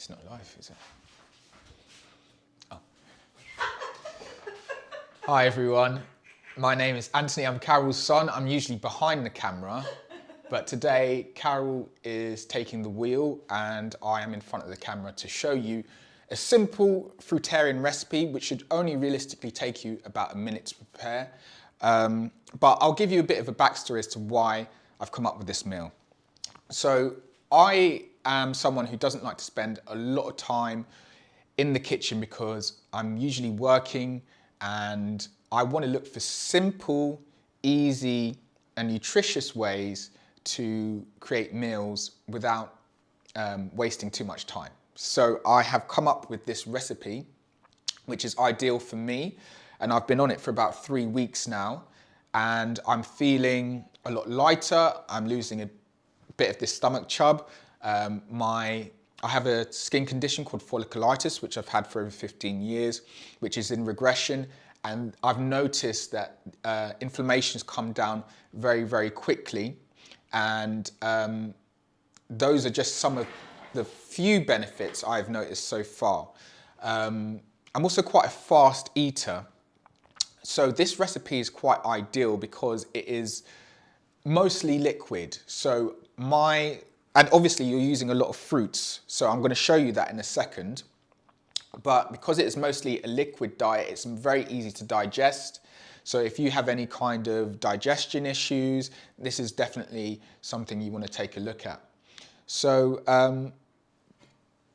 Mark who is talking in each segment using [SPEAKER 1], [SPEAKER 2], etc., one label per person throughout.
[SPEAKER 1] It's not live, is it? Oh. Hi everyone, my name is Anthony, I'm Carol's son. I'm usually behind the camera, but today Carol is taking the wheel and I am in front of the camera to show you a simple Fruitarian recipe which should only realistically take you about a minute to prepare. But I'll give you a bit of a backstory as to why I've come up with this meal. So I am someone who doesn't like to spend a lot of time in the kitchen because I'm usually working and I want to look for simple, easy and nutritious ways to create meals without wasting too much time. So I have come up with this recipe which is ideal for me, and I've been on it for about 3 weeks now and I'm feeling a lot lighter. I'm losing a bit of this stomach chub. I have a skin condition called folliculitis, which I've had for over 15 years, which is in regression. And I've noticed that inflammation's come down very, very quickly. And those are just some of the few benefits I've noticed so far. I'm also quite a fast eater. So this recipe is quite ideal because it is mostly liquid. So and obviously you're using a lot of fruits, so I'm going to show you that in a second. But because it is mostly a liquid diet, it's very easy to digest. So if you have any kind of digestion issues, this is definitely something you want to take a look at. So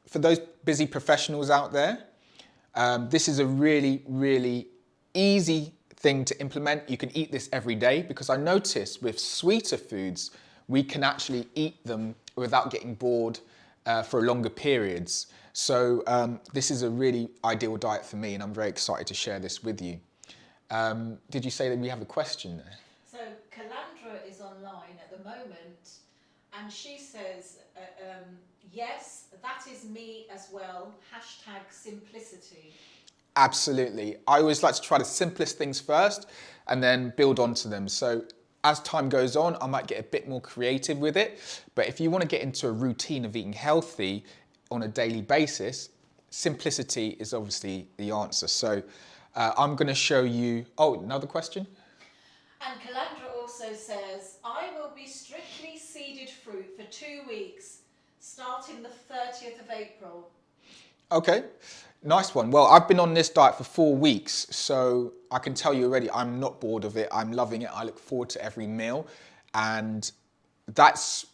[SPEAKER 1] for those busy professionals out there, this is a really, really easy thing to implement. You can eat this every day because I noticed with sweeter foods, we can actually eat them without getting bored for longer periods. So this is a really ideal diet for me and I'm very excited to share this with you. Did you say that we have a question there?
[SPEAKER 2] So Calandra is online at the moment and she says, yes, that is me as well, #simplicity.
[SPEAKER 1] Absolutely. I always like to try the simplest things first and then build onto them. So as time goes on, I might get a bit more creative with it. But if you want to get into a routine of eating healthy on a daily basis, simplicity is obviously the answer. So I'm going to show you, oh, another question?
[SPEAKER 2] And Calandra also says, I will be strictly seeded fruit for 2 weeks, starting the 30th of April.
[SPEAKER 1] Okay, nice one. Well, I've been on this diet for 4 weeks, so I can tell you already, I'm not bored of it. I'm loving it. I look forward to every meal. And that's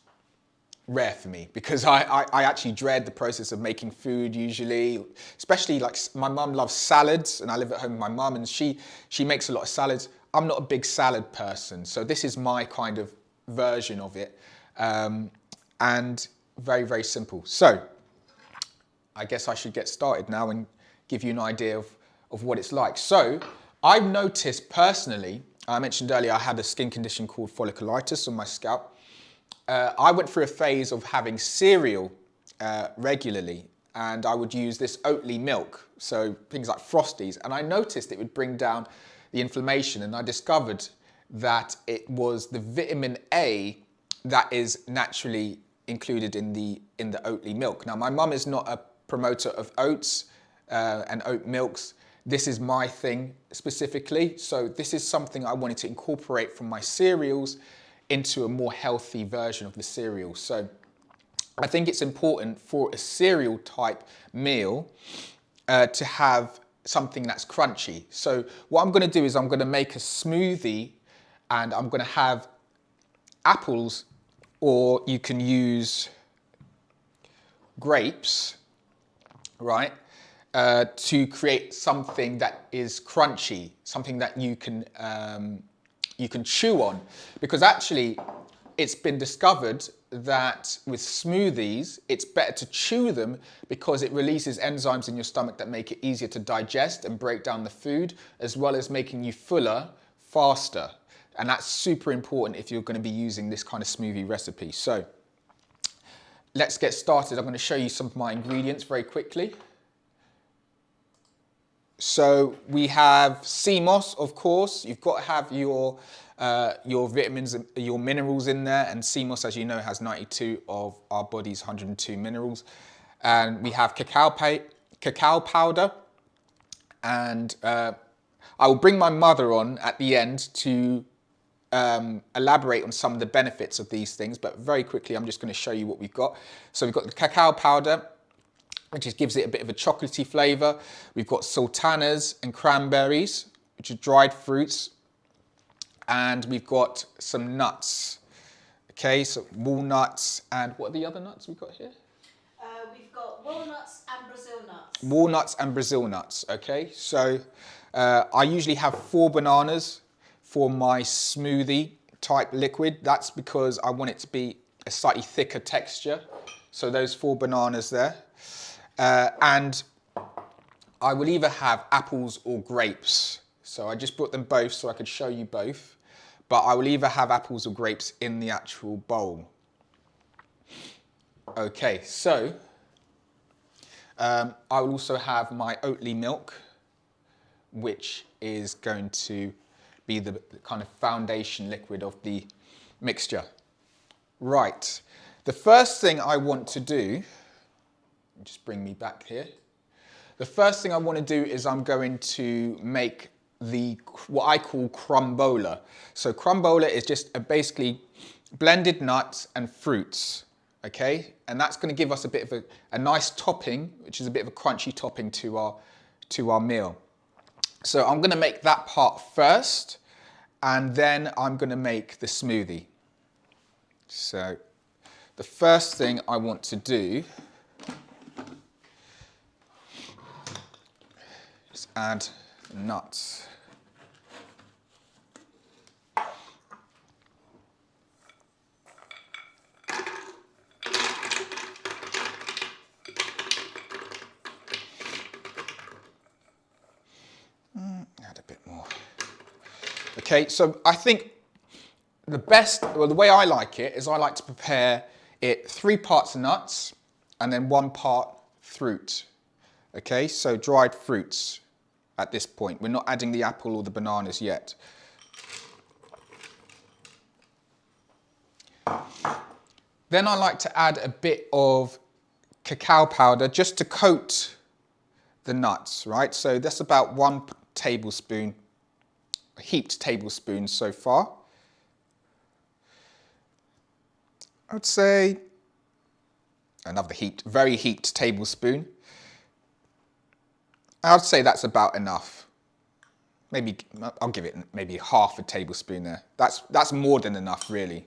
[SPEAKER 1] rare for me because I actually dread the process of making food usually, especially like my mum loves salads and I live at home with my mum and she makes a lot of salads. I'm not a big salad person, so this is my kind of version of it, and very, very simple. So I guess I should get started now and give you an idea of what it's like. So I've noticed personally, I mentioned earlier I had a skin condition called folliculitis on my scalp. I went through a phase of having cereal regularly and I would use this Oatly milk, so things like Frosties, and I noticed it would bring down the inflammation and I discovered that it was the vitamin A that is naturally included in the Oatly milk. Now my mum is not a promoter of oats and oat milks. This is my thing specifically. So this is something I wanted to incorporate from my cereals into a more healthy version of the cereal. So I think it's important for a cereal type meal to have something that's crunchy. So what I'm going to do is I'm going to make a smoothie and I'm going to have apples, or you can use grapes, right, to create something that is crunchy, something that you can chew on. Because actually, it's been discovered that with smoothies, it's better to chew them because it releases enzymes in your stomach that make it easier to digest and break down the food, as well as making you fuller faster. And that's super important if you're going to be using this kind of smoothie recipe. So let's get started. I'm going to show you some of my ingredients very quickly. So we have sea moss, of course. You've got to have your vitamins, your minerals in there. And sea moss, as you know, has 92 of our body's 102 minerals. and we have cacao powder, and I will bring my mother on at the end to elaborate on some of the benefits of these things, but very quickly I'm just going to show you what we've got. So we've got the cacao powder, which just gives it a bit of a chocolatey flavour. We've got sultanas and cranberries, which are dried fruits, and we've got some nuts. Okay, so walnuts, and what are the other nuts we've got here?
[SPEAKER 2] We've got walnuts and Brazil nuts.
[SPEAKER 1] Walnuts and Brazil nuts, okay? So I usually have 4 bananas for my smoothie type liquid. That's because I want it to be a slightly thicker texture. So those 4 bananas there. And I will either have apples or grapes. So I just brought them both so I could show you both. But I will either have apples or grapes in the actual bowl. Okay, so I will also have my Oatly milk, which is going to be the kind of foundation liquid of the mixture. Right, the first thing I want to do, just bring me back here. The first thing I want to do is I'm going to make what I call crumbola. So crumbola is just basically blended nuts and fruits, okay? And that's going to give us a bit of a nice topping, which is a bit of a crunchy topping to our meal. So I'm going to make that part first, and then I'm going to make the smoothie. So the first thing I want to do is add nuts. Add a bit more. Okay, so I think the way I like it is I like to prepare it 3 parts nuts and then 1 part fruit. Okay, so dried fruits at this point. We're not adding the apple or the bananas yet. Then I like to add a bit of cacao powder just to coat the nuts, right? So that's about 1 tablespoon, a heaped tablespoon so far. I would say another very heaped tablespoon. I would say that's about enough. Maybe I'll give it maybe half a tablespoon there. That's more than enough, really.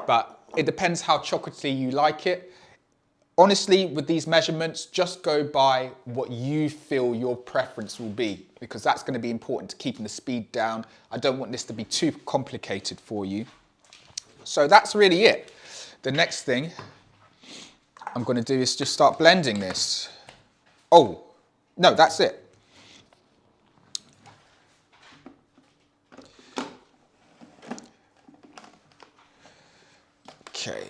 [SPEAKER 1] But it depends how chocolatey you like it. Honestly, with these measurements, just go by what you feel your preference will be, because that's going to be important to keeping the speed down. I don't want this to be too complicated for you. So that's really it. The next thing I'm going to do is just start blending this. Oh, no, that's it. Okay.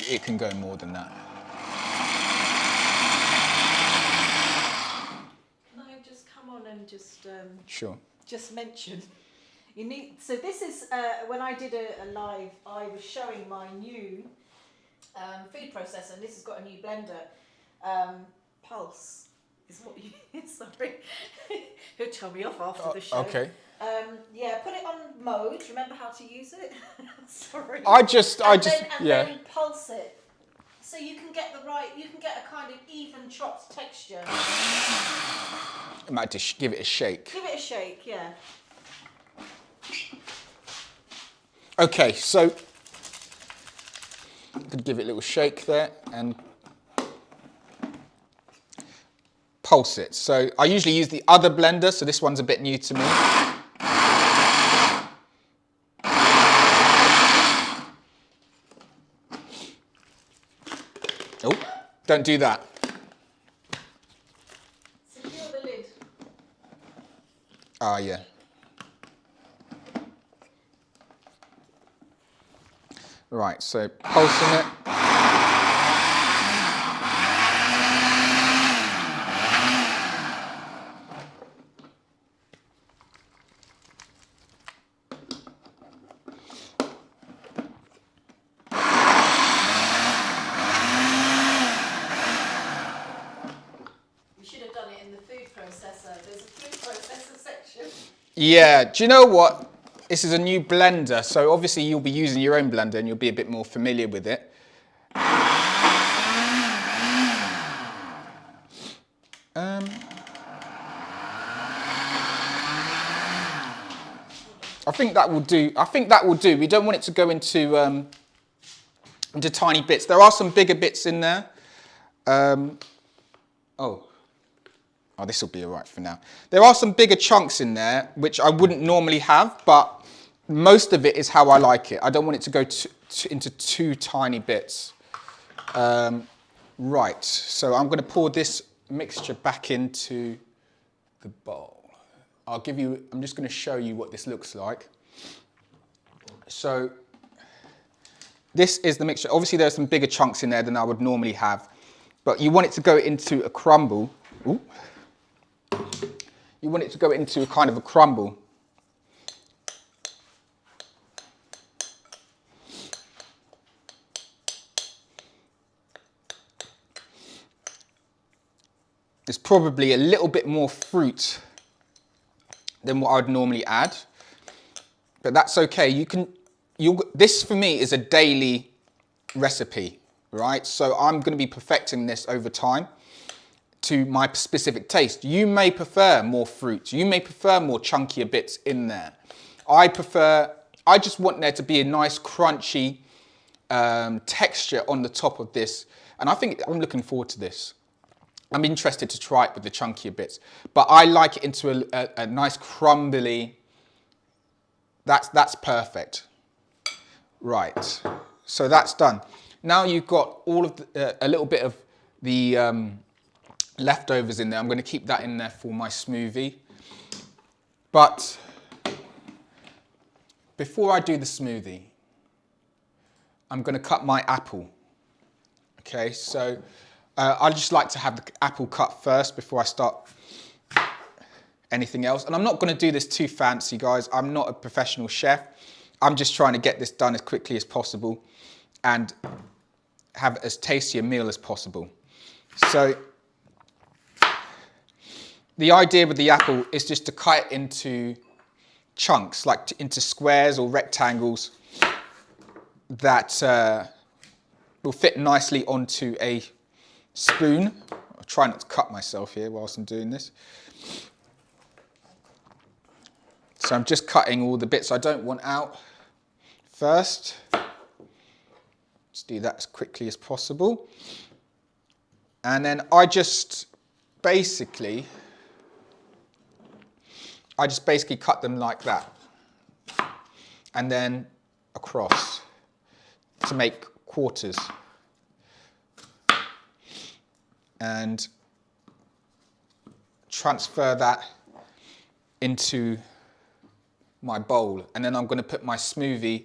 [SPEAKER 1] It can go more than that.
[SPEAKER 2] No, just come on and just
[SPEAKER 1] Sure.
[SPEAKER 2] just mention. You need. So this is when I did a live. I was showing my new food processor, and this has got a new blender. Pulse is what you. Sorry, he'll tell me off after the show.
[SPEAKER 1] Okay.
[SPEAKER 2] Yeah, put it on mode. Remember how to use it? Sorry.
[SPEAKER 1] Then
[SPEAKER 2] pulse it. So you can get a kind of even chopped texture.
[SPEAKER 1] I might just give it a shake.
[SPEAKER 2] Give it a shake, yeah.
[SPEAKER 1] Okay, so I'm gonna give it a little shake there and pulse it. So I usually use the other blender, so this one's a bit new to me. Don't do that.
[SPEAKER 2] Secure the lid.
[SPEAKER 1] Ah, yeah. Right, so pulsing it.
[SPEAKER 2] We should have done it in the food processor. There's a food processor section.
[SPEAKER 1] Yeah, do you know what? This is a new blender, so obviously you'll be using your own blender and you'll be a bit more familiar with it. I think that will do. I think that will do. We don't want it to go into tiny bits. There are some bigger bits in there. Oh, this will be all right for now. There are some bigger chunks in there, which I wouldn't normally have, but most of it is how I like it. I don't want it to go into too tiny bits. Right, so I'm going to pour this mixture back into the bowl. I'm just going to show you what this looks like. So this is the mixture. Obviously there are some bigger chunks in there than I would normally have, but you want it to go into a crumble. Ooh. You want it to go into a kind of a crumble. There's probably a little bit more fruit than what I would normally add, but that's okay. This for me is a daily recipe, right? So I'm going to be perfecting this over time to my specific taste. You may prefer more fruit. You may prefer more chunkier bits in there. I just want there to be a nice crunchy texture on the top of this. And I'm looking forward to this. I'm interested to try it with the chunkier bits, but I like it into a nice crumbly. That's perfect. Right, so that's done. Now you've got all of a little bit of the leftovers in there. I'm going to keep that in there for my smoothie. But before I do the smoothie, I'm going to cut my apple. Okay, so I just like to have the apple cut first before I start anything else. And I'm not going to do this too fancy, guys. I'm not a professional chef. I'm just trying to get this done as quickly as possible and have as tasty a meal as possible. So the idea with the apple is just to cut it into chunks, like into squares or rectangles that will fit nicely onto a spoon. I'll try not to cut myself here whilst I'm doing this. So I'm just cutting all the bits I don't want out first. Let's do that as quickly as possible. And then I just basically cut them like that. And then across to make quarters. And transfer that into my bowl. And then I'm going to put my smoothie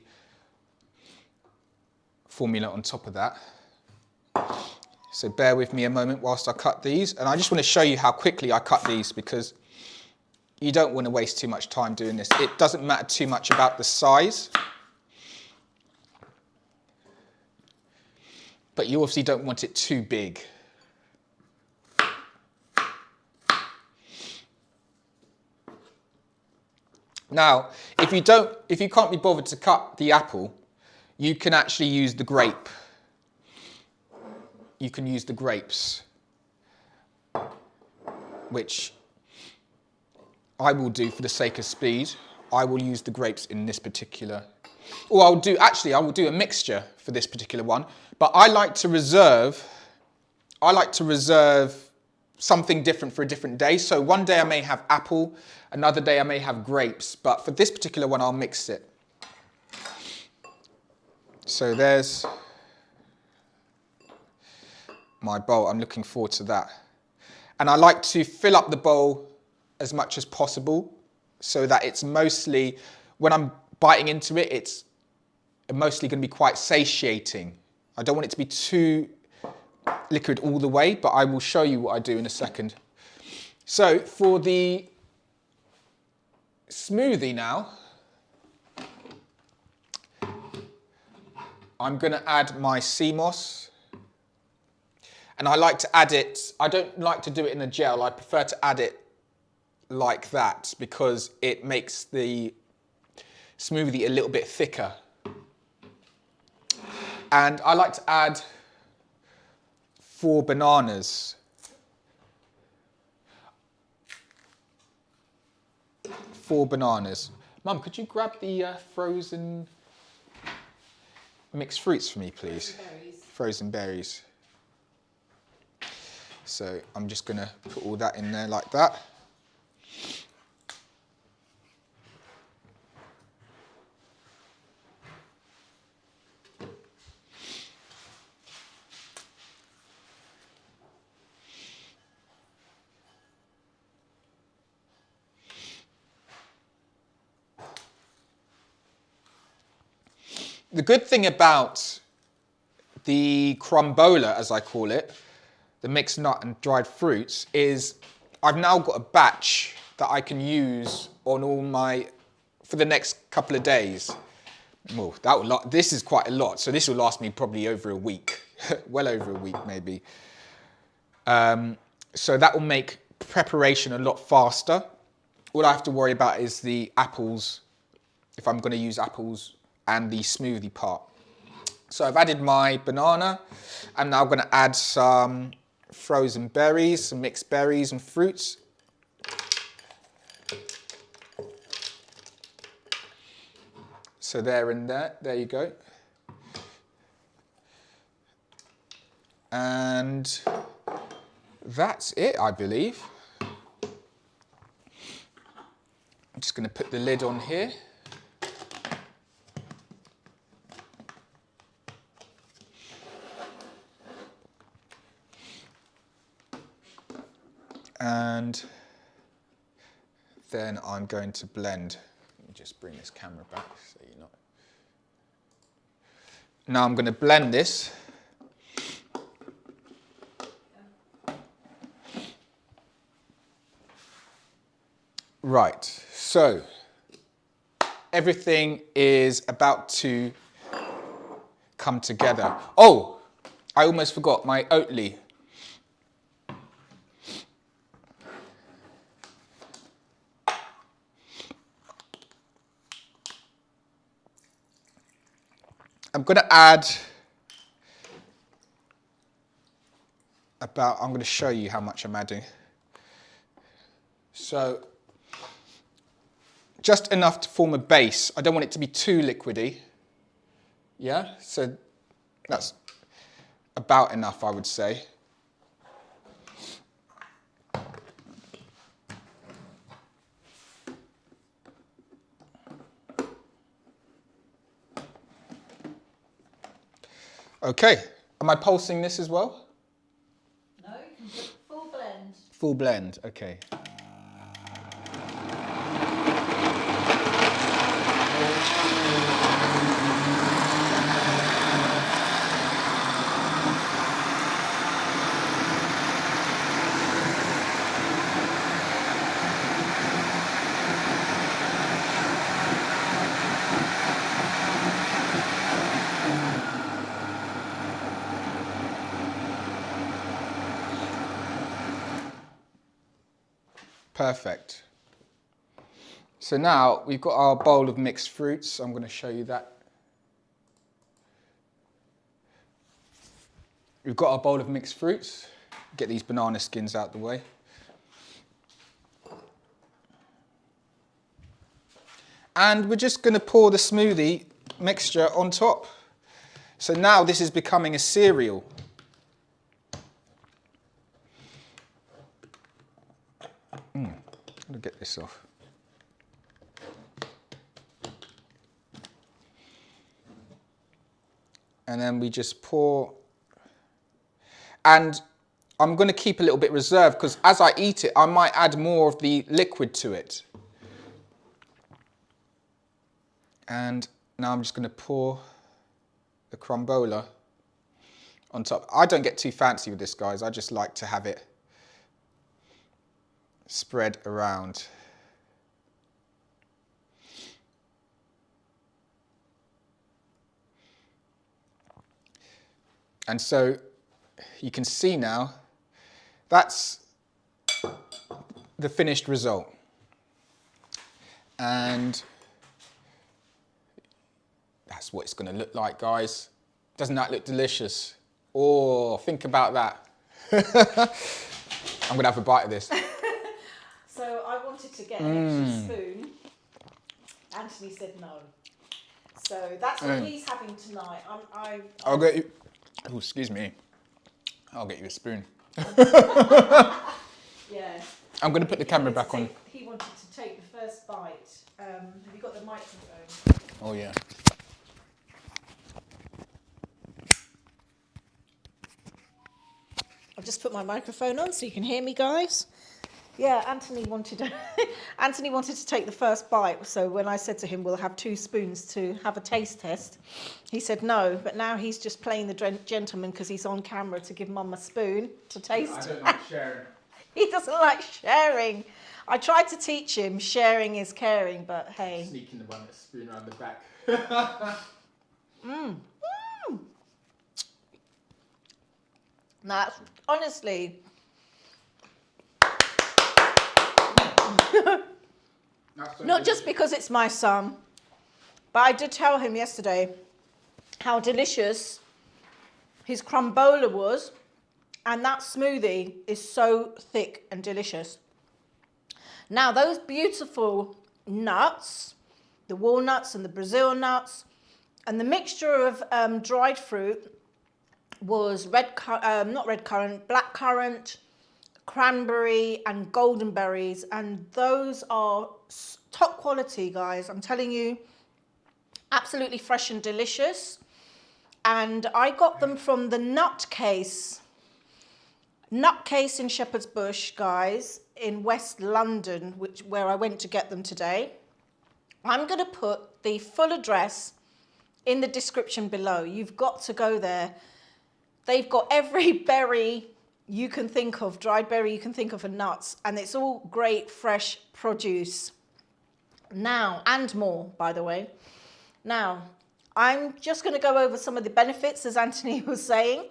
[SPEAKER 1] formula on top of that. So bear with me a moment whilst I cut these. And I just want to show you how quickly I cut these, because you don't want to waste too much time doing this. It doesn't matter too much about the size, but you obviously don't want it too big. Now, if you can't be bothered to cut the apple, you can actually use the grape. You can use the grapes, which I will do for the sake of speed. I will use the grapes in this particular, or I will do a mixture for this particular one, but I like to reserve something different for a different day. So one day I may have apple, another day I may have grapes, but for this particular one I'll mix it. So there's my bowl. I'm looking forward to that. And I like to fill up the bowl as much as possible so that it's mostly, when I'm biting into it, it's mostly going to be quite satiating. I don't want it to be too liquid all the way, but I will show you what I do in a second. So for the smoothie now, I'm going to add my sea moss. And I like to add it, I don't like to do it in a gel, I prefer to add it like that because it makes the smoothie a little bit thicker. And I like to add 4 bananas. 4 bananas. Mum, could you grab the frozen mixed fruits for me, please? Frozen berries. So I'm just going to put all that in there like that. The good thing about the crumbola, as I call it, the mixed nut and dried fruits, is I've now got a batch that I can use on all my, for the next couple of days. Well, this is quite a lot, so this will last me probably over a week, well over a week maybe. So that will make preparation a lot faster. All I have to worry about is the apples, if I'm going to use apples, and the smoothie part. So I've added my banana. I'm now going to add some frozen berries, some mixed berries and fruits. So they're in there, there you go. And that's it, I believe. I'm just going to put the lid on here. And then I'm going to blend. Let me just bring this camera back so you're not. Now I'm going to blend this. Right, so everything is about to come together. Oh, I almost forgot my Oatly. I'm going to add I'm going to show you how much I'm adding. So, just enough to form a base. I don't want it to be too liquidy. Yeah, so that's about enough, I would say. Okay, am I pulsing this as well?
[SPEAKER 2] No, you can put full blend.
[SPEAKER 1] Full blend, okay. Perfect. So now we've got our bowl of mixed fruits. I'm going to show you that. We've got our bowl of mixed fruits. Get these banana skins out the way. And we're just going to pour the smoothie mixture on top. So now this is becoming a cereal. I'm going to get this off. And then we just pour. And I'm going to keep a little bit reserved because as I eat it, I might add more of the liquid to it. And now I'm just going to pour the crumbola on top. I don't get too fancy with this, guys. I just like to have it spread around. And so you can see now, that's the finished result. And that's what it's going to look like, guys. Doesn't that look delicious? Oh, think about that. I'm going to have a bite of this.
[SPEAKER 2] So I wanted to get an extra spoon. Anthony said no. So that's what he's having tonight.
[SPEAKER 1] I'll get you. Oh, excuse me. I'll get you a spoon.
[SPEAKER 2] Yeah.
[SPEAKER 1] I'm going to put the camera back on.
[SPEAKER 2] He wanted to take the first bite. Have you got the microphone?
[SPEAKER 1] Oh, yeah.
[SPEAKER 2] I've just put my microphone on so you can hear me, guys. Yeah, Anthony wanted to take the first bite. So when I said to him, we'll have 2 spoons to have a taste test, he said no. But now he's just playing the gentleman because he's on camera to give Mum a spoon to taste.
[SPEAKER 1] I don't like sharing.
[SPEAKER 2] He doesn't like sharing. I tried to teach him sharing is caring, but hey.
[SPEAKER 1] Sneaking the one that's spoon around the back.
[SPEAKER 2] Nah, honestly. Not just because it's my son, but I did tell him yesterday how delicious his crumbola was, and that smoothie is so thick and delicious. Now, those beautiful nuts, the walnuts and the Brazil nuts, and the mixture of dried fruit was blackcurrant, cranberry and golden berries, and those are top quality, guys. I'm telling you, absolutely fresh and delicious. And I got them from the Nutcase in Shepherd's Bush, guys, in West London, where I went to get them today. I'm going to put the full address in the description below. You've got to go there. They've got every berry you can think of, dried berry you can think of, and nuts, and it's all great fresh produce. Now, and more, by the way. Now, I'm just going to go over some of the benefits, as Anthony was saying.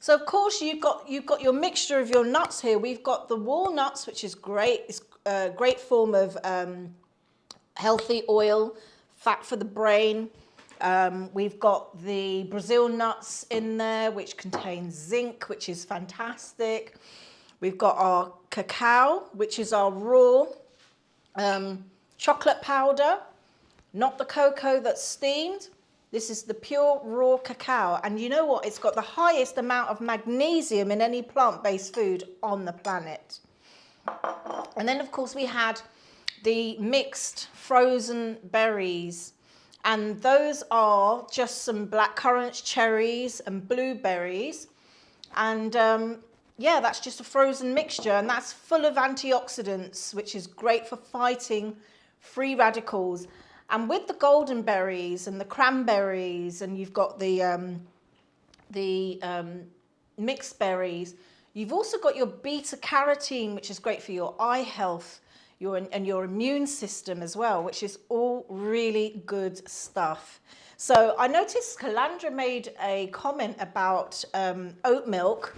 [SPEAKER 2] So, of course, you've got your mixture of your nuts here. We've got the walnuts, which is great. It's a great form of healthy oil, fat for the brain. We've got the Brazil nuts in there, which contains zinc, which is fantastic. We've got our cacao, which is our raw chocolate powder, not the cocoa that's steamed. This is the pure raw cacao. And you know what? It's got the highest amount of magnesium in any plant-based food on the planet. And then, of course, we had the mixed frozen berries. And those are just some blackcurrants, cherries, and blueberries. And yeah, that's just a frozen mixture. And that's full of antioxidants, which is great for fighting free radicals. And with the golden berries and the cranberries, and you've got the mixed berries, you've also got your beta carotene, which is great for your eye health. And your immune system as well, which is all really good stuff. So I noticed Calandra made a comment about oat milk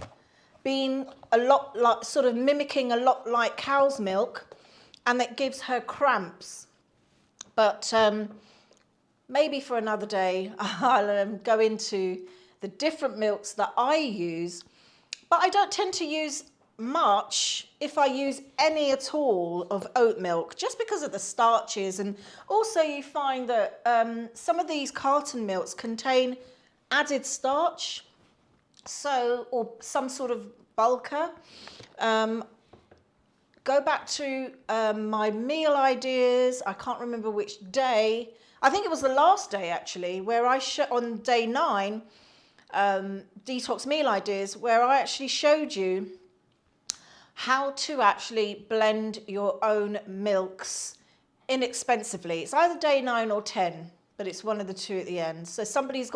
[SPEAKER 2] being a lot like, sort of mimicking a lot like cow's milk, and that gives her cramps. But maybe for another day, I'll go into the different milks that I use. But I don't tend to use much, if I use any at all, of oat milk, just because of the starches. And also you find that some of these carton milks contain added starch, or some sort of bulker. Go back to my meal ideas. I can't remember which day. I think it was the last day, actually, where on day 9, detox meal ideas where I actually showed you how to actually blend your own milks inexpensively. It's either day 9 or 10, but it's one of the two at the end. So somebody's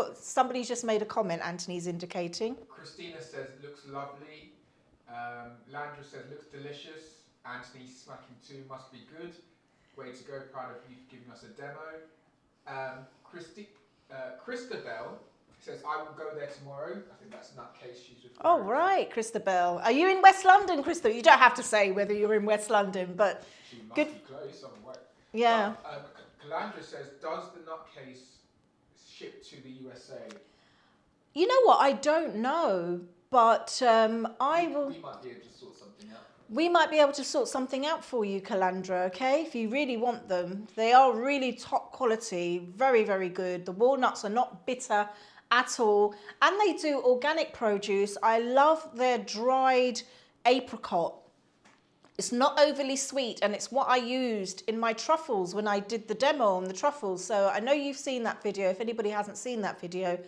[SPEAKER 2] just made a comment, Anthony's indicating.
[SPEAKER 1] Christina says looks lovely. Landra says looks delicious. Anthony smacking too, must be good. Way to go, proud of you for giving us a demo. Christabel says I will go there tomorrow. I think that's nutcase she's referring
[SPEAKER 2] Oh, right, Christabel. Are you in West London, Christabel? You don't have to say whether you're in West London, but
[SPEAKER 1] she must
[SPEAKER 2] good.
[SPEAKER 1] be close.
[SPEAKER 2] Yeah.
[SPEAKER 1] Calandra says, does the nutcase ship to the USA?
[SPEAKER 2] You know what? I don't know, but I will.
[SPEAKER 1] We might be able to sort something out.
[SPEAKER 2] We might be able to sort something out for you, Calandra, okay? If you really want them. They are really top quality, very, very good. The walnuts are not bitter at all. And they do organic produce. I love their dried apricot. It's not overly sweet, and it's what I used in my truffles when I did the demo on the truffles. So I know you've seen that video. If anybody hasn't seen that video,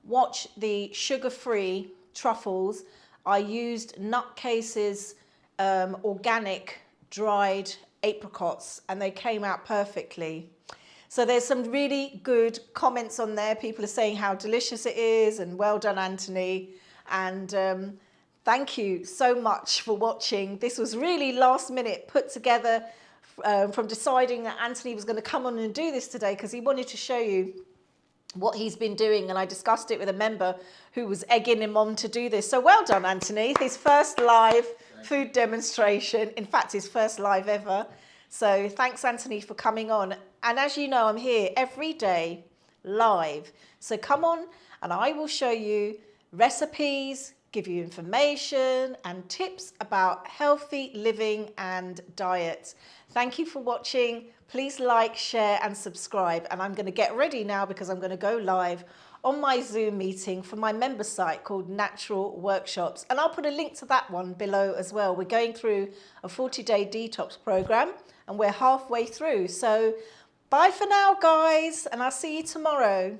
[SPEAKER 2] watch the sugar-free truffles. I used Nutcase's organic dried apricots, and they came out perfectly. So there's some really good comments on there. People are saying how delicious it is, and well done, Anthony. And thank you so much for watching. This was really last minute put together from deciding that Anthony was going to come on and do this today because he wanted to show you what he's been doing, and I discussed it with a member who was egging him on to do this. So well done, Anthony. His first live food demonstration. In fact, his first live ever. So thanks, Anthony, for coming on. And as you know, I'm here every day live. So come on and I will show you recipes, give you information and tips about healthy living and diet. Thank you for watching. Please like, share and subscribe. And I'm going to get ready now because I'm going to go live on my Zoom meeting for my member site called Natural Workshops. And I'll put a link to that one below as well. We're going through a 40-day detox program and we're halfway through. So bye for now, guys, and I'll see you tomorrow.